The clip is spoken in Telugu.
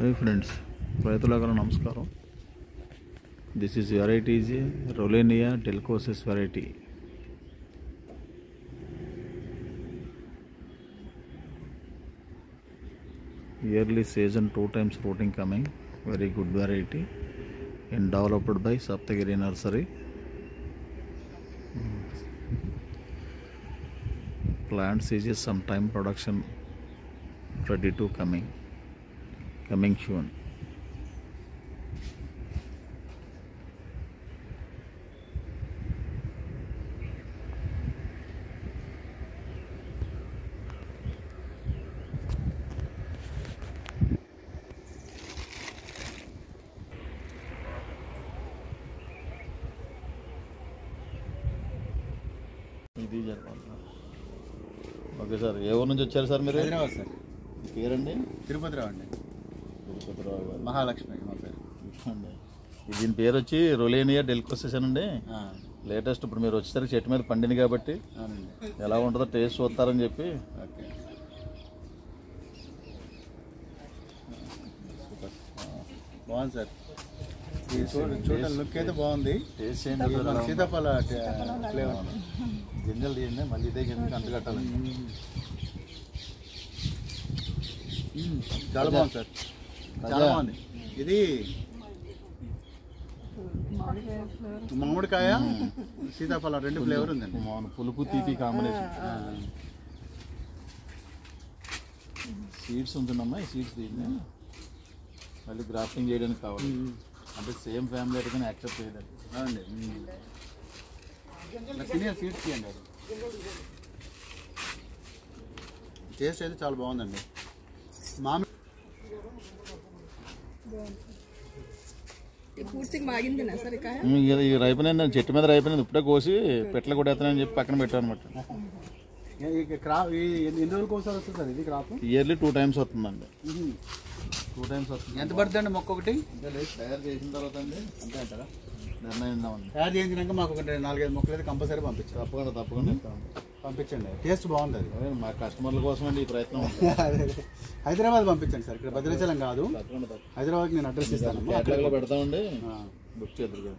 Hi friends, రైతులకు నమస్కారం. This is variety is Rollenia delcosis variety. Yearly season 2 times fruiting coming. Very good variety and developed by Saptagiri Nursery. Plant season sometime production ready to coming soon. ఇది చెప్పాలి. ఓకే సార్, ఏ ఊరు నుంచి వచ్చారు సార్ మీరు? హైదరాబాద్ సార్. పేరండి? తిరుపతిరావు అండి. తిరుపతిరావు గారు. మహాలక్ష్మి మా పేరు. దీని పేరు వచ్చి రొలేనియా డెల్కోసిస్ అండి. లేటెస్ట్ ఇప్పుడు మీరు వచ్చేసరికి చెట్టు మీద పండింది కాబట్టి ఎలా ఉంటుందో టేస్ట్ చూస్తారని చెప్పి. ఓకే, బాగుంది సార్. చూడండి, లుక్ అయితే బాగుంది. టేస్ట్ ఏంటి? సీతాఫల ఫ్లేవర్. గింజలు తీయండి, మళ్ళీ ఇదే గింజలు అంటు కట్టాలండి. చాలా బాగుంది సార్, చాలా బాగుంది. ఇది మామిడికాయ సీతాఫలం రెండు ఫ్లేవర్ ఉందండి. పులుపు తీపి కాంబినేషన్. సీడ్స్ ఉంటుందమ్మా, ఈ సీడ్స్ తీయండి, మళ్ళీ గ్రాఫ్టింగ్ చేయడానికి కావాలి. అంటే సేమ్ ఫ్యామిలీ అయితే కానీ యాక్సెప్ట్ చేయలేదు. అవునండి, సీనియర్ సీడ్స్ తీయండి. టేస్ట్ అయితే చాలా బాగుందండి. మామిడి రైపనైంది, చెట్టు మీద రైపనైంది. ఇప్పుడే కోసి పెట్లు కొట్టేస్తానని చెప్పి పక్కన పెట్టాను అనమాట. క్రాప్ ఎన్ని రోజులకు ఒకసారి వస్తుంది సార్ ఇది క్రాప్? ఇయర్లీ 2 times వస్తుందండి. 2 times వస్తుంది. ఎంత పడుతుంది అండి మొక్క ఒకటి? తయారు చేసిన తర్వాత అండి అంతే అంటారా? నిర్ణయిద్దామండి. తయారు చేయించినాక మాకు ఒక 4-5 మొక్కలు అయితే కంపల్సరీ పంపించండి. తప్పకుండా పంపించండి. టేస్ట్ బాగుంది. అది మా కస్టమర్ల కోసం అండి ఈ ప్రయత్నం. హైదరాబాద్ పంపించండి సార్, ఇక్కడ భద్రాచలం కాదు. హైదరాబాద్కి నేను అడ్రస్ ఇస్తాను. పెడతామండి, బుక్ చేద్దరు.